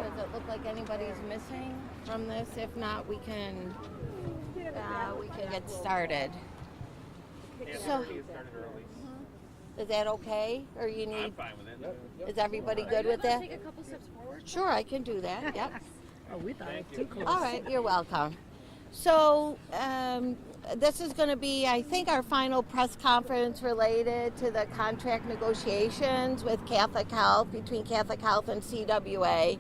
Does it look like anybody's missing from this? If not, we can get started. So, is that okay? Or you need? I'm fine with it. Is everybody good with that? Take a couple steps forward. Sure, I can do that. Yep. Oh, we thought it was too close. All right, you're welcome. So this is going to be, I think, our final press conference related to the contract negotiations with Catholic Health, between Catholic Health and CWA.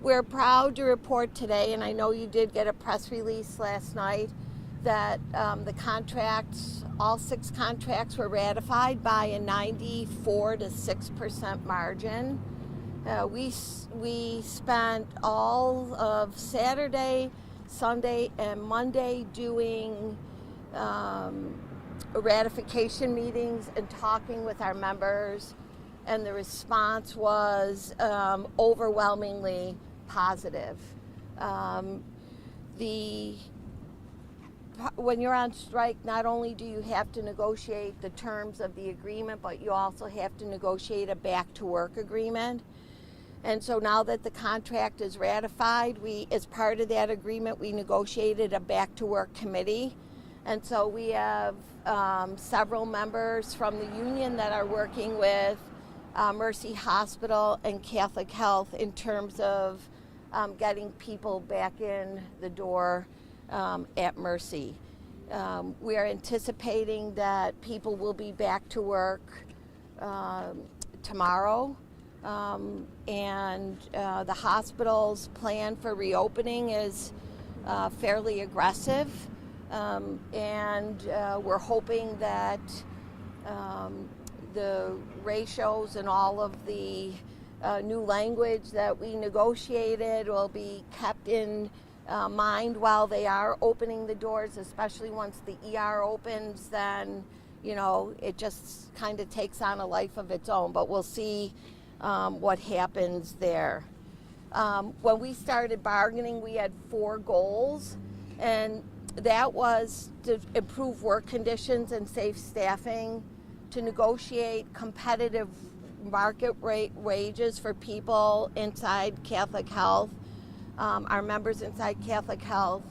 We're proud to report today, and I know you did get a press release last night, that the contracts, all 6 contracts were ratified by a 94 to 6% margin. We spent all of Saturday, Sunday, and Monday doing ratification meetings and talking with our members, and the response was overwhelmingly positive. When you're on strike, not only do you have to negotiate the terms of the agreement, but you also have to negotiate a back-to-work agreement. And so now that the contract is ratified, as part of that agreement, we negotiated a back-to-work committee. And so we have several members from the union that are working with Mercy Hospital and Catholic Health in terms of getting people back in the door at Mercy. We are anticipating that people will be back to work tomorrow. And the hospital's plan for reopening is fairly aggressive, and we're hoping that the ratios and all of the new language that we negotiated will be kept in mind while they are opening the doors, especially once the ER opens. Then, it just kind of takes on a life of its own, but we'll see what happens there. When we started bargaining, we had 4 goals, and that was to improve work conditions and safe staffing, to negotiate competitive market rate wages for people inside Catholic Health, our members inside Catholic Health,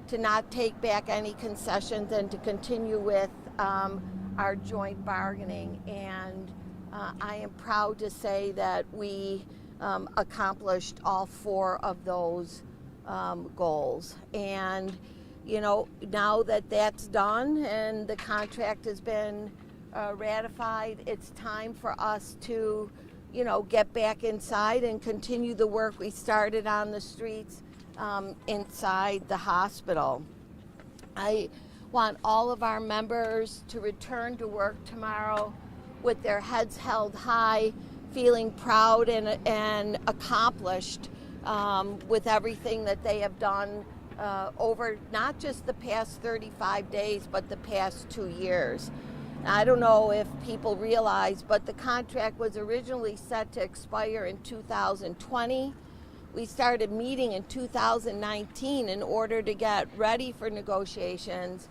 to not take back any concessions, and to continue with our joint bargaining. And I am proud to say that we accomplished all 4 of those goals. And, now that that's done and the contract has been ratified, it's time for us to, get back inside and continue the work we started on the streets inside the hospital. I want all of our members to return to work tomorrow with their heads held high, feeling proud and accomplished with everything that they have done over not just the past 35 days, but the past 2 years. I don't know if people realize, but the contract was originally set to expire in 2020. We started meeting in 2019 in order to get ready for negotiations.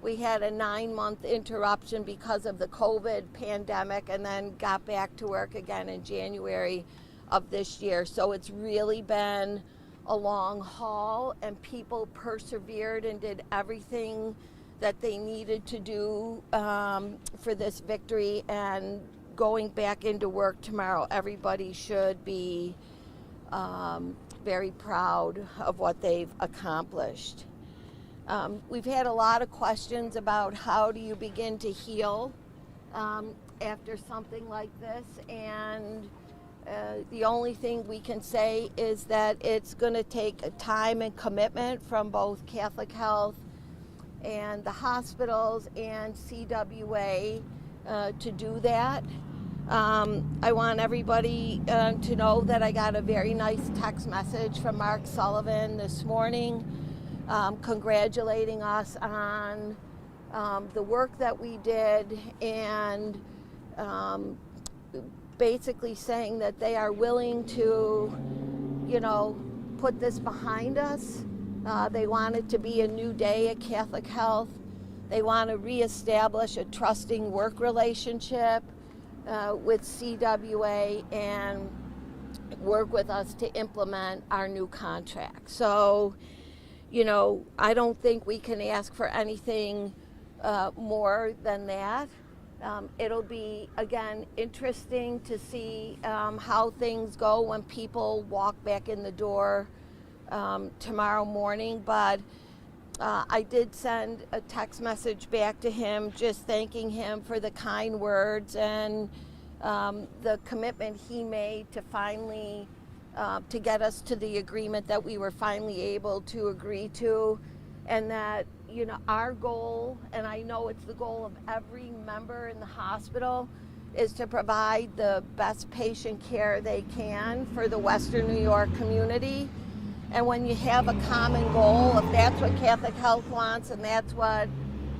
We had a 9-month interruption because of the COVID pandemic, and then got back to work again in January of this year. So it's really been a long haul, and people persevered and did everything that they needed to do for this victory. And going back into work tomorrow, everybody should be very proud of what they've accomplished. We've had a lot of questions about how do you begin to heal after something like this, and the only thing we can say is that it's going to take time and commitment from both Catholic Health and the hospitals and CWA to do that. I want everybody to know that I got a very nice text message from Mark Sullivan this morning, congratulating us on the work that we did, and basically saying that they are willing to, put this behind us. They want it to be a new day at Catholic Health. They want to reestablish a trusting work relationship with CWA, and work with us to implement our new contract. So, I don't think we can ask for anything more than that. It'll be, again, interesting to see how things go when people walk back in the door tomorrow morning. But I did send a text message back to him just thanking him for the kind words and the commitment he made to finally to get us to the agreement that we were finally able to agree to, and that our goal, and I know it's the goal of every member in the hospital, is to provide the best patient care they can for the Western New York community. And when you have a common goal, if that's what Catholic Health wants and that's what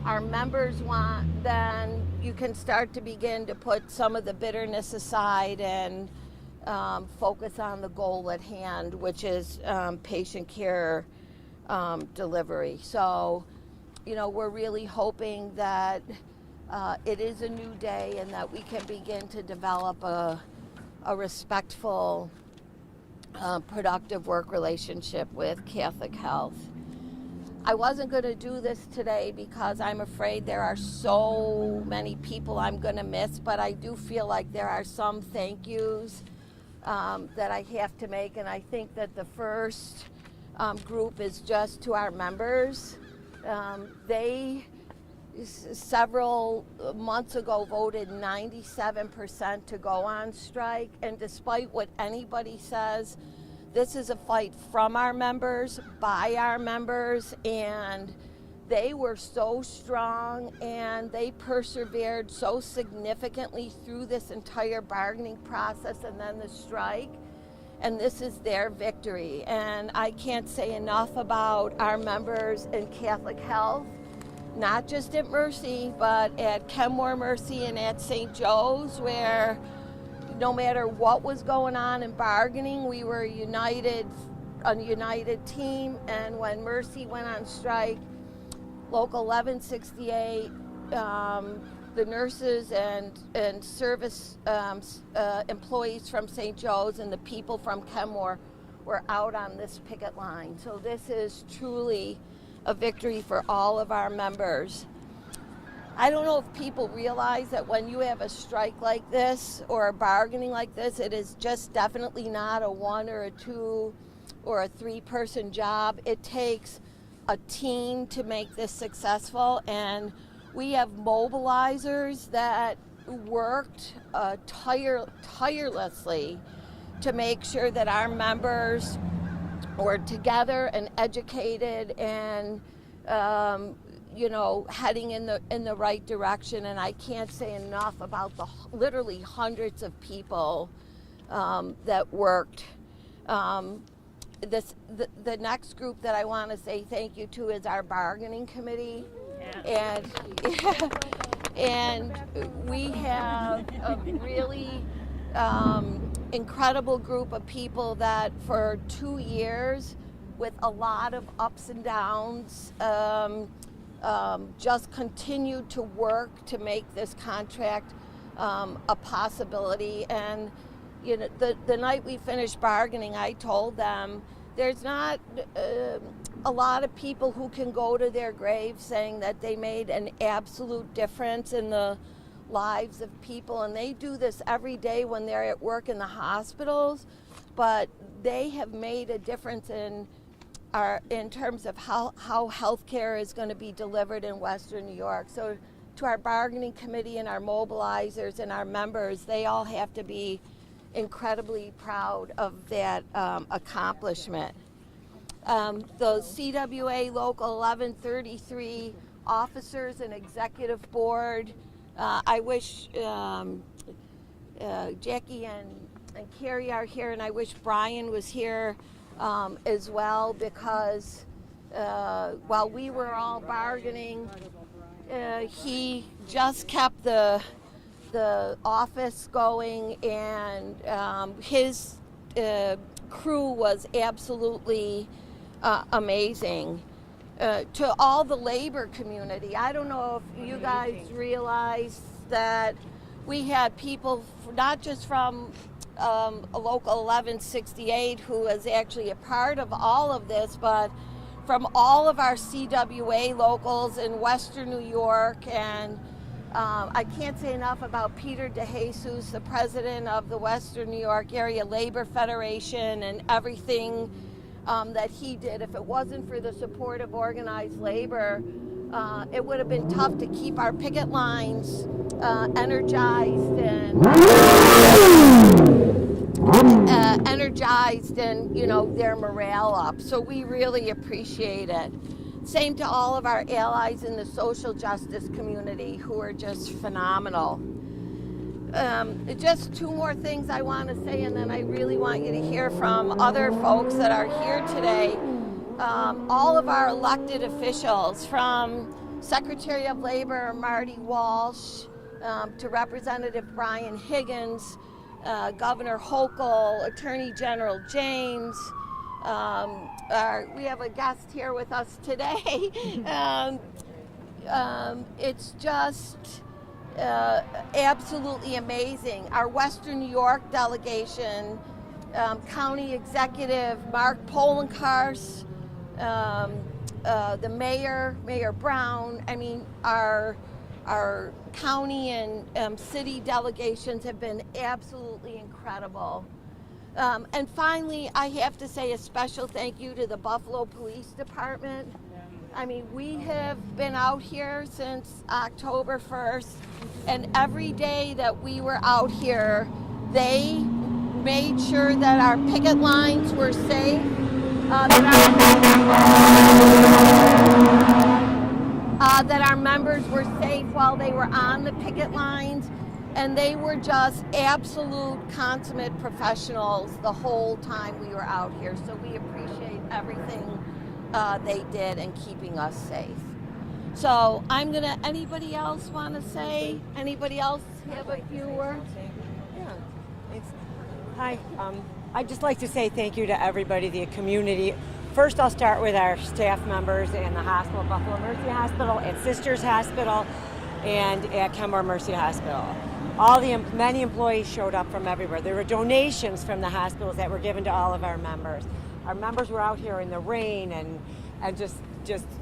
our members want, then you can start to begin to put some of the bitterness aside and focus on the goal at hand, which is patient care delivery. So, we're really hoping that it is a new day and that we can begin to develop a respectful, productive work relationship with Catholic Health. I wasn't going to do this today because I'm afraid there are so many people I'm going to miss, but I do feel like there are some thank yous that I have to make, and I think that the first group is just to our members. They several months ago voted 97% to go on strike, and despite what anybody says, this is a fight from our members, by our members, and they were so strong and they persevered so significantly through this entire bargaining process and then the strike. And this is their victory. And I can't say enough about our members in Catholic Health, not just at Mercy, but at Kenmore Mercy and at St. Joe's, where no matter what was going on in bargaining, we were a united team. And when Mercy went on strike, Local 1168, the nurses and service employees from St. Joe's and the people from Kenmore were out on this picket line. So this is truly a victory for all of our members. I don't know if people realize that when you have a strike like this or a bargaining like this, it is just definitely not a one or a two or a three-person job. It takes a team to make this successful, and we have mobilizers that worked tirelessly to make sure that our members were together and educated and heading in the right direction. And I can't say enough about the literally hundreds of people that worked. The next group that I want to say thank you to is our bargaining committee. And we have a really incredible group of people that for 2 years, with a lot of ups and downs, just continued to work to make this contract a possibility. And the night we finished bargaining, I told them there's not a lot of people who can go to their graves saying that they made an absolute difference in the lives of people, and they do this every day when they're at work in the hospitals, but they have made a difference in terms of how healthcare is going to be delivered in Western New York. So to our bargaining committee and our mobilizers and our members, they all have to be incredibly proud of that accomplishment. The CWA Local 1133 officers and executive board, I wish Jackie and Carrie are here, and I wish Brian was here as well, because while we were all bargaining, he just kept the office going, and his crew was absolutely amazing. To all the labor community, I don't know if you guys realize that we had people not just from a local 1168 who is actually a part of all of this, but from all of our CWA locals in Western New York. And I can't say enough about Peter DeJesus, the president of the Western New York Area Labor Federation, and everything that he did. If it wasn't for the support of organized labor, it would have been tough to keep our picket lines energized and you know, their morale up. So we really appreciate it. Same to all of our allies in the social justice community who are just phenomenal. Just two more things I want to say, and then I really want you to hear from other folks that are here today. All of our elected officials, from Secretary of Labor Marty Walsh to Representative Brian Higgins, Governor Hochul, Attorney General James. We have a guest here with us today. It's just absolutely amazing. Our Western New York delegation, County Executive Mark Polenkars, the Mayor Brown. I mean, our county and city delegations have been absolutely incredible. And finally, I have to say a special thank you to the Buffalo Police Department. I mean, we have been out here since October 1st, and every day that we were out here, they made sure that our picket lines were safe, that our members were safe while they were on the picket lines, and they were just absolute consummate professionals the whole time we were out here. So we appreciate everything they did in keeping us safe. So anybody else want to say? Anybody else have a few words? Yeah. Hi. I'd just like to say thank you to everybody, the community. First, I'll start with our staff members in the hospital, Buffalo Mercy Hospital, at Sisters Hospital, and at Kenmore Mercy Hospital. Many employees showed up from everywhere. There were donations from the hospitals that were given to all of our members. Our members were out here in the rain and just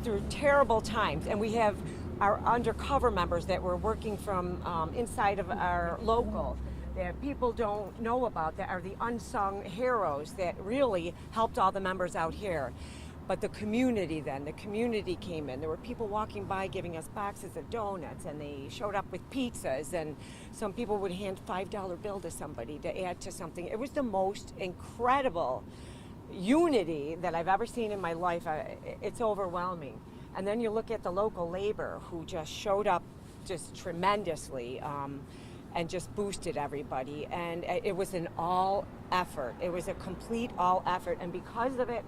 through terrible times. And we have our undercover members that were working from inside of our local that people don't know about, that are the unsung heroes that really helped all the members out here. But the community came in. There were people walking by giving us boxes of donuts, and they showed up with pizzas, and some people would hand a $5 bill to somebody to add to something. It was the most incredible unity that I've ever seen in my life. It's overwhelming. And then you look at the local labor who just showed up just tremendously and just boosted everybody. And it was an all effort. It was a complete all effort. And because of it,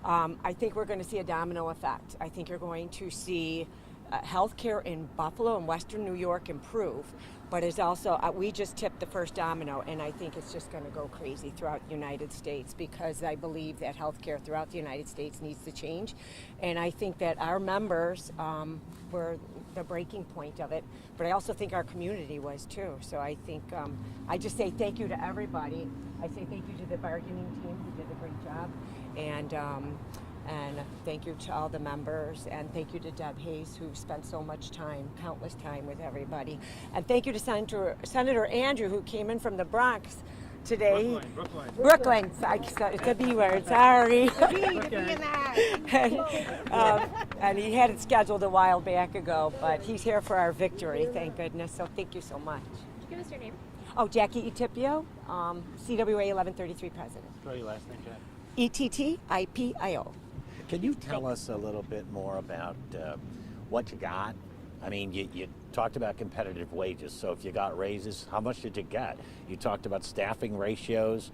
I think we're going to see a domino effect. I think you're going to see healthcare in Buffalo and Western New York improve. But it's also, we just tipped the first domino, and I think it's just going to go crazy throughout the United States, because I believe that healthcare throughout the United States needs to change. And I think that our members were the breaking point of it, but I also think our community was too. So I think, I just say thank you to everybody. I say thank you to the bargaining team who did a great job. And thank you to all the members, and thank you to Deb Hayes, who spent so much time, countless time with everybody. And thank you to Senator Andrew, who came in from the Bronx today. Brooklyn. It's a B word, sorry. And he had it scheduled a while back ago, but he's here for our victory, thank goodness. So thank you so much. Could you give us your name? Oh, Jackie Etipio, CWA 1133 president. Spell your last name, Jack. ETTIPIO. Can you tell us a little bit more about what you got? I mean, you talked about competitive wages, so if you got raises, how much did you get? You talked about staffing ratios.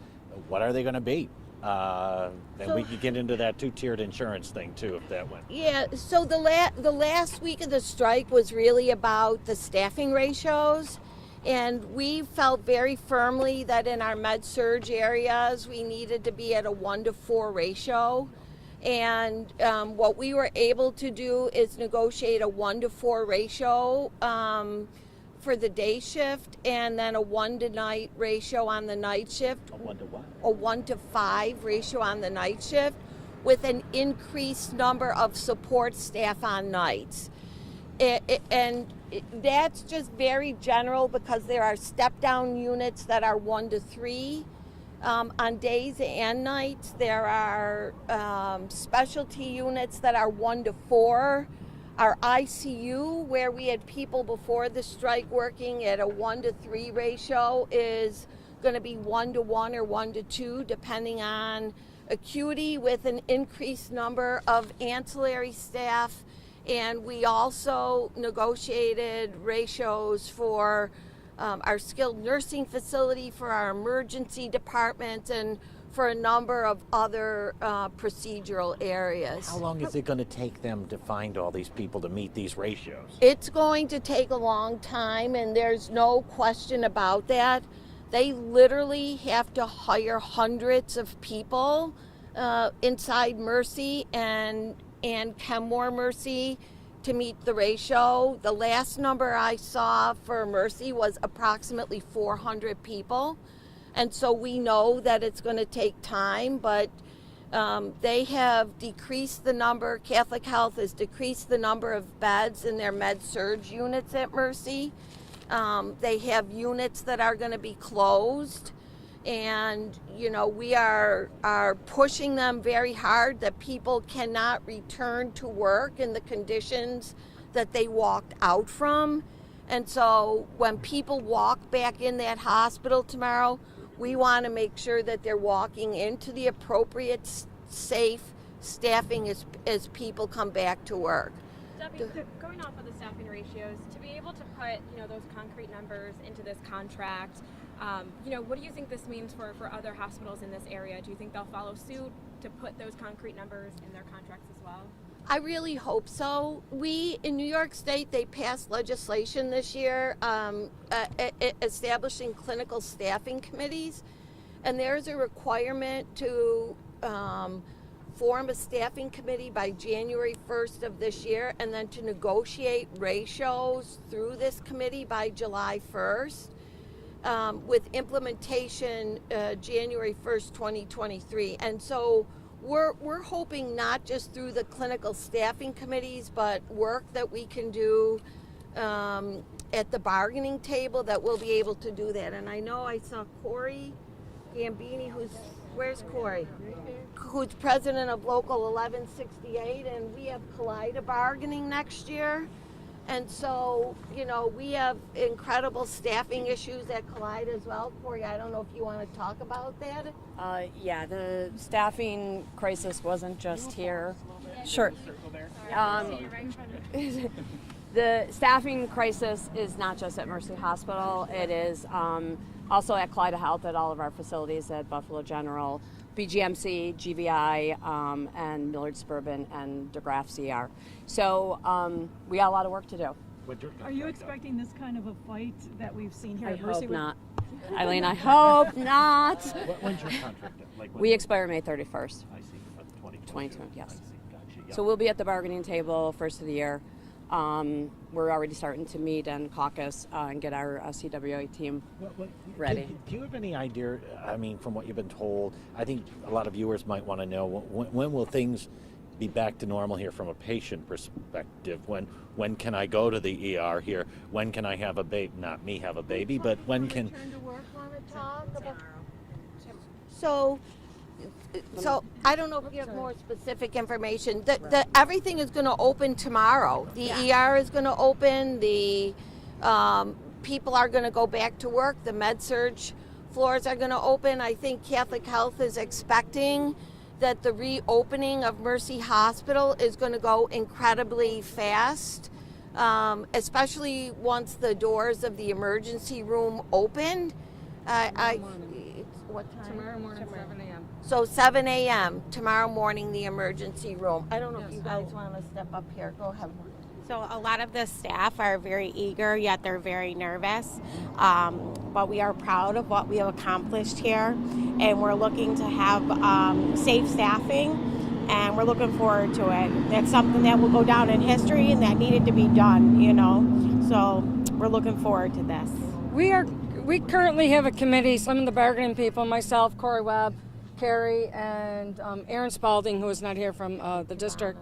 What are they going to be? And we could get into that two-tiered insurance thing, too, if that went. Yeah, so the last week of the strike was really about the staffing ratios. And we felt very firmly that in our med-surg areas, we needed to be at a 1-to-4 ratio. And what we were able to do is negotiate a 1-to-4 ratio for the day shift, and then a 1 to night ratio on the night shift. A 1 to what? A 1 to 5 ratio on the night shift, with an increased number of support staff on nights. That's just very general, because there are step down units that are 1 to 3 on days and nights. There are specialty units that are 1 to 4. Our ICU, where we had people before the strike working at a 1 to 3 ratio, is going to be 1 to 1 or 1 to 2, depending on acuity, with an increased number of ancillary staff. And we also negotiated ratios for our skilled nursing facility, for our emergency department, and for a number of other procedural areas. How long is it going to take them to find all these people to meet these ratios? It's going to take a long time, and there's no question about that. They literally have to hire hundreds of people inside Mercy and Kenmore Mercy to meet the ratio. The last number I saw for Mercy was approximately 400 people. And so we know that it's going to take time, but they have decreased the number, Catholic Health has decreased the number of beds in their med-surg units at Mercy. They have units that are going to be closed. And, you know, we are pushing them very hard that people cannot return to work in the conditions that they walked out from. And so when people walk back in that hospital tomorrow, we want to make sure that they're walking into the appropriate, safe staffing as people come back to work. Debbie, going off of the staffing ratios, to be able to put, you know, those concrete numbers into this contract, you know, what do you think this means for other hospitals in this area? Do you think they'll follow suit to put those concrete numbers in their contracts as well? I really hope so. In New York State, they passed legislation this year establishing clinical staffing committees, and there's a requirement to form a staffing committee by January 1st of this year, and then to negotiate ratios through this committee by July 1st, with implementation January 1st, 2023. And so we're hoping not just through the clinical staffing committees, but work that we can do at the bargaining table, that we'll be able to do that. And I know I saw Corey Gambini, where's Corey? Who's president of Local 1168, and we have Kaleida bargaining next year. And so, you know, we have incredible staffing issues at Kaleida as well. Corey, I don't know if you want to talk about that. Yeah, the staffing crisis wasn't just here. Sure. The staffing crisis is not just at Mercy Hospital. It is also at Kaleida Health, at all of our facilities, at Buffalo General, BGMC, GVI, and Millard Suburban, and DeGraff CR. So we got a lot of work to do. Are you expecting this kind of a fight that we've seen here I at Mercy? hope not. Eileen, I hope not. When's your contract? We expire May 31st. I see. 2022. Yes. I see. Gotcha. So we'll be at the bargaining table first of the year. We're already starting to meet and caucus and get our CWA team ready. Do you have any idea, I mean, from what you've been told, I think a lot of viewers might want to know, when will things be back to normal here from a patient perspective? When can I go to the ER here? When can I have a baby? Not me have a baby, but when can... Return to work, want to talk about? So I don't know if you have more specific information. Everything is going to open tomorrow. The ER is going to open. The people are going to go back to work. The med-surg floors are going to open. I think Catholic Health is expecting that the reopening of Mercy Hospital is going to go incredibly fast, especially once the doors of the emergency room open. What time? Tomorrow morning, 7 a.m. So 7 a.m. tomorrow morning, the emergency room. I don't know if you guys want to step up here. Go ahead. So a lot of the staff are very eager, yet they're very nervous. But we are proud of what we have accomplished here, and we're looking to have safe staffing, and we're looking forward to it. That's something that will go down in history, and that needed to be done, you know. So we're looking forward to this. We currently have a committee, some of the bargaining people, myself, Corey Webb, Carrie, and Aaron Spalding, who is not here from the district.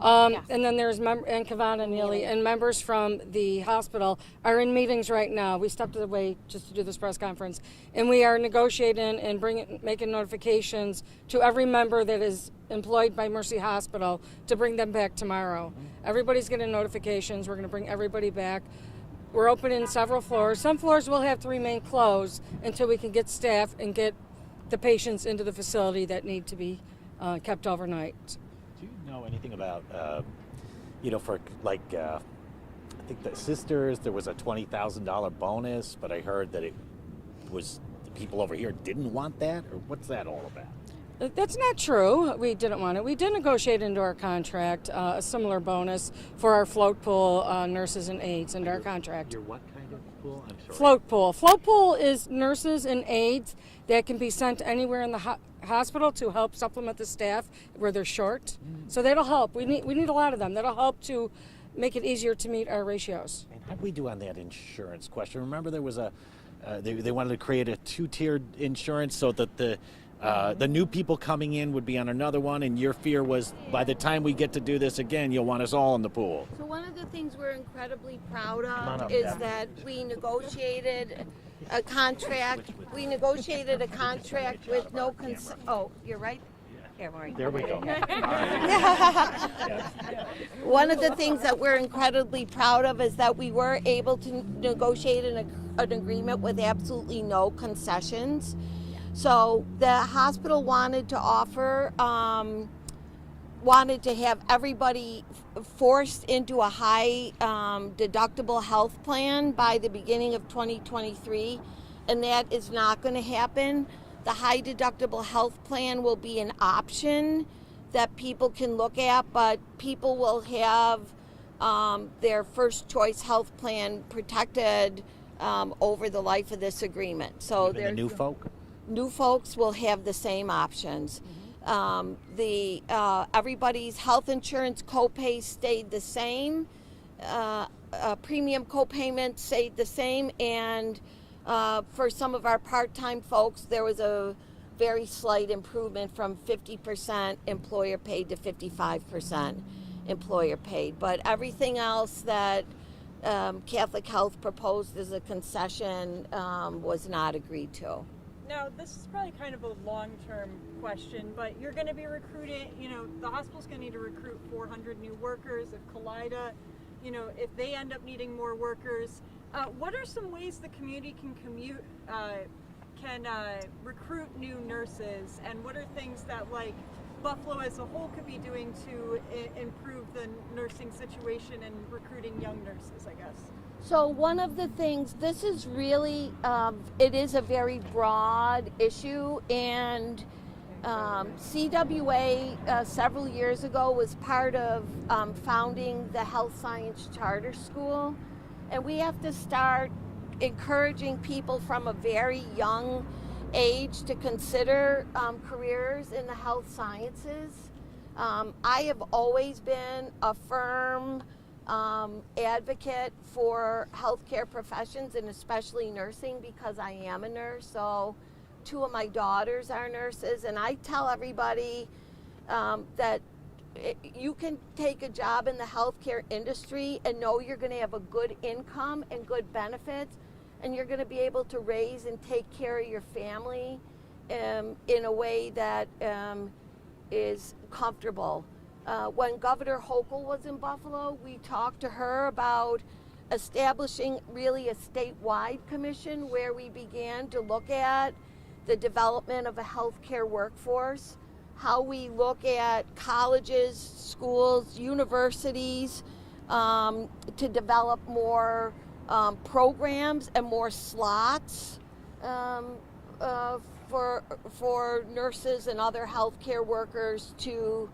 And then there's and Kavana Neely, and members from the hospital are in meetings right now. We stepped away just to do this press conference, and we are negotiating and making notifications to every member that is employed by Mercy Hospital to bring them back tomorrow. Everybody's getting notifications. We're going to bring everybody back. We're opening several floors. Some floors will have to remain closed until we can get staff and get the patients into the facility that need to be kept overnight. Do you know anything about, for like, I think the sisters, there was a $20,000 bonus, but I heard that it was the people over here didn't want that, or what's that all about? That's not true. We didn't want it. We did negotiate into our contract a similar bonus for our float pool nurses and aides into our contract. Your what kind of pool? I'm sorry. Float pool. Float pool is nurses and aides that can be sent anywhere in the hospital to help supplement the staff where they're short. So that'll help. We need a lot of them. That'll help to make it easier to meet our ratios. And how do we do on that insurance question? Remember there was they wanted to create a two-tiered insurance so that the new people coming in would be on another one, and your fear was by the time we get to do this again, you'll want us all in the pool. So one of the things we're incredibly proud of is that we negotiated a contract. We negotiated a contract with no consent. Oh, you're right. There we go. One of the things that we're incredibly proud of is that we were able to negotiate an agreement with absolutely no concessions. So the hospital wanted to have everybody forced into a high deductible health plan by the beginning of 2023, and that is not going to happen. The high deductible health plan will be an option that people can look at, but people will have their first choice health plan protected over the life of this agreement. So the new folk? New folks will have the same options. Everybody's health insurance copay stayed the same. Premium copayments stayed the same, and for some of our part-time folks, there was a very slight improvement from 50% employer paid to 55% employer paid. But everything else that Catholic Health proposed as a concession was not agreed to. Now, this is probably kind of a long-term question, but you're going to be recruiting, the hospital's going to need to recruit 400 new workers. If Kaleida, if they end up needing more workers, what are some ways the community can recruit new nurses, and what are things that Buffalo as a whole could be doing to improve the nursing situation and recruiting young nurses, I guess? So one of the things, this is really, it is a very broad issue, and CWA several years ago was part of founding the Health Science Charter School, and we have to start encouraging people from a very young age to consider careers in the health sciences. I have always been a firm advocate for healthcare professions, and especially nursing, because I am a nurse. So 2 of my daughters are nurses, and I tell everybody that you can take a job in the healthcare industry and know you're going to have a good income and good benefits, and you're going to be able to raise and take care of your family in a way that is comfortable. When Governor Hochul was in Buffalo, we talked to her about establishing really a statewide commission where we began to look at the development of a healthcare workforce, how we look at colleges, schools, universities to develop more programs and more slots for nurses and other healthcare workers to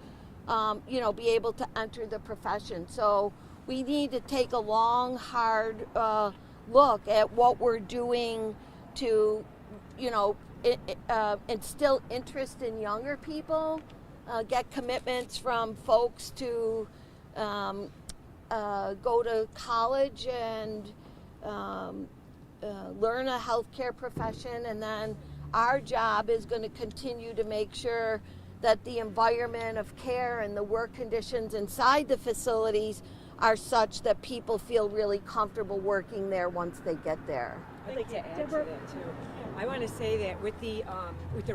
be able to enter the profession. So we need to take a long, hard look at what we're doing to, instill interest in younger people, get commitments from folks to go to college and learn a healthcare profession, and then our job is going to continue to make sure that the environment of care and the work conditions inside the facilities are such that people feel really comfortable working there once they get there. I'd like to add to that too. I want to say that with the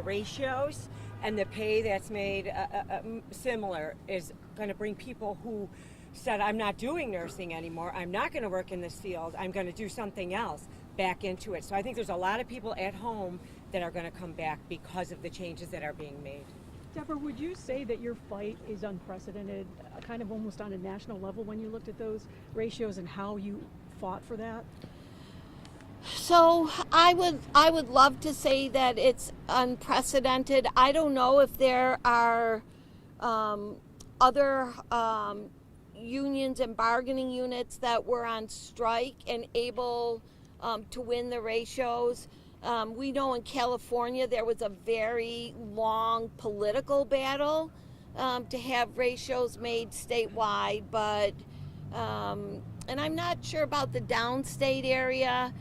ratios and the pay that's made similar is going to bring people who said, I'm not doing nursing anymore, I'm not going to work in this field, I'm going to do something else, back into it. So I think there's a lot of people at home that are going to come back because of the changes that are being made. Deborah, would you say that your fight is unprecedented, kind of almost on a national level when you looked at those ratios and how you fought for that? So I would love to say that it's unprecedented. I don't know if there are other unions and bargaining units that were on strike and able to win the ratios. We know in California there was a very long political battle to have ratios made statewide, but and I'm not sure about the downstate area,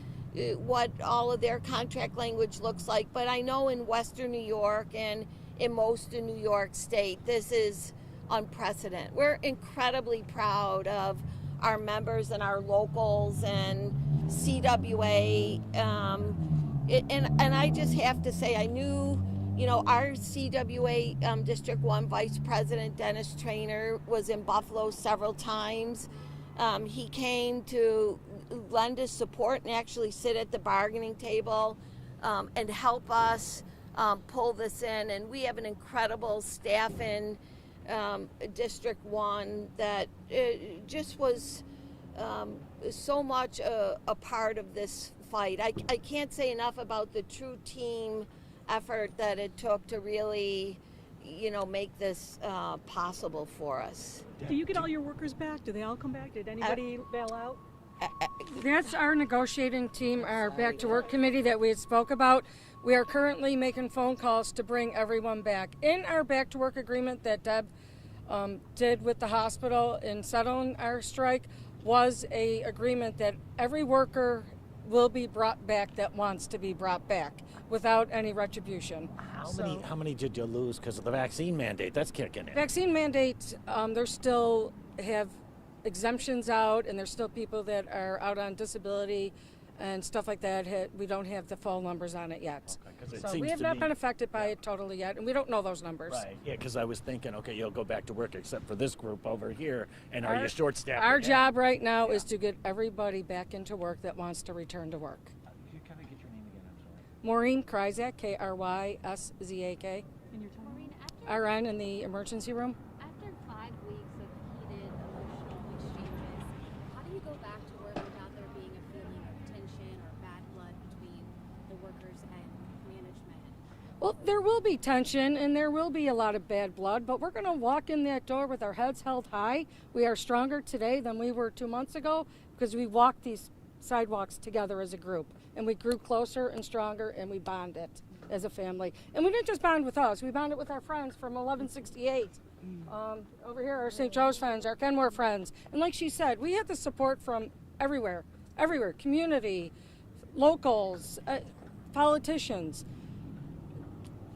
what all of their contract language looks like, but I know in Western New York and in most of New York State, this is unprecedented. We're incredibly proud of our members and our locals and CWA. And I just have to say, I knew, our CWA District 1 Vice President, Dennis Traynor, was in Buffalo several times. He came to lend his support and actually sit at the bargaining table and help us pull this in. And we have an incredible staff in District 1 that just was so much a part of this fight. I can't say enough about the true team effort that it took to really, make this possible for us. Do you get all your workers back? Do they all come back? Did anybody bail out? That's our negotiating team, our Back to Work committee that we had spoke about. We are currently making phone calls to bring everyone back. In our Back to Work agreement that Deb did with the hospital in settling our strike was a agreement that every worker will be brought back that wants to be brought back without any retribution. How many did you lose because of the vaccine mandate? That's kicking in. Vaccine mandates, there's still have exemptions out, and there's still people that are out on disability and stuff like that. We don't have the full numbers on it yet. Okay, so we have not been affected by it totally yet, and we don't know those numbers. Right, yeah, because I was thinking, okay, you'll go back to work except for this group over here, and are you short-staffed? Our job right now is to get everybody back into work that wants to return to work. Can I get your name again? I'm sorry. Maureen Kryzak, Kryszak. In your time? Maureen, after RN in the emergency room. 5 weeks of heated emotional exchanges, how do you go back to work without there being a feeling of tension or bad blood between the workers and management? Well, there will be tension and there will be a lot of bad blood, but we're going to walk in that door with our heads held high. We are stronger today than we were 2 months ago because we walked these sidewalks together as a group, and we grew closer and stronger, and we bonded as a family. And we didn't just bond with us, we bonded with our friends from 1168. Over here, our St. Joe's friends, our Kenmore friends. And like she said, we had the support from everywhere, community, locals, politicians.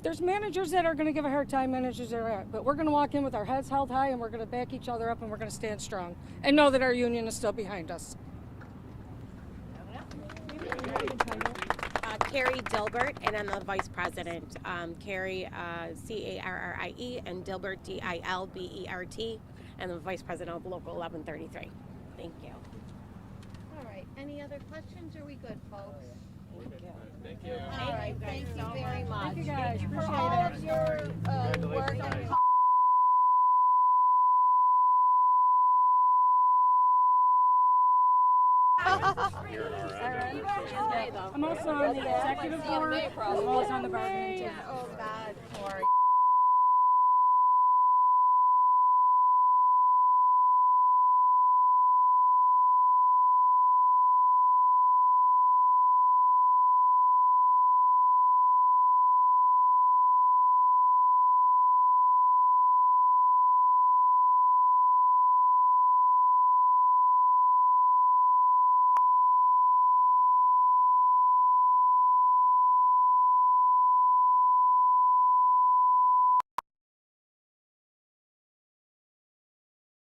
There's managers that are going to give a hard time, managers that are, but we're going to walk in with our heads held high, and we're going to back each other up, and we're going to stand strong and know that our union is still behind us. Carrie Dilbert, and I'm the vice president. Carrie, Carrie, and Dilbert, Dilbert, and the vice president of Local 1133. Thank you. All right. Any other questions? Are we good, folks? Thank you. All right. Thank you very much. Thank you guys. For Appreciate all it. of your work. I'm also on the executive board as well as on the bargaining team. Oh, God, Corey.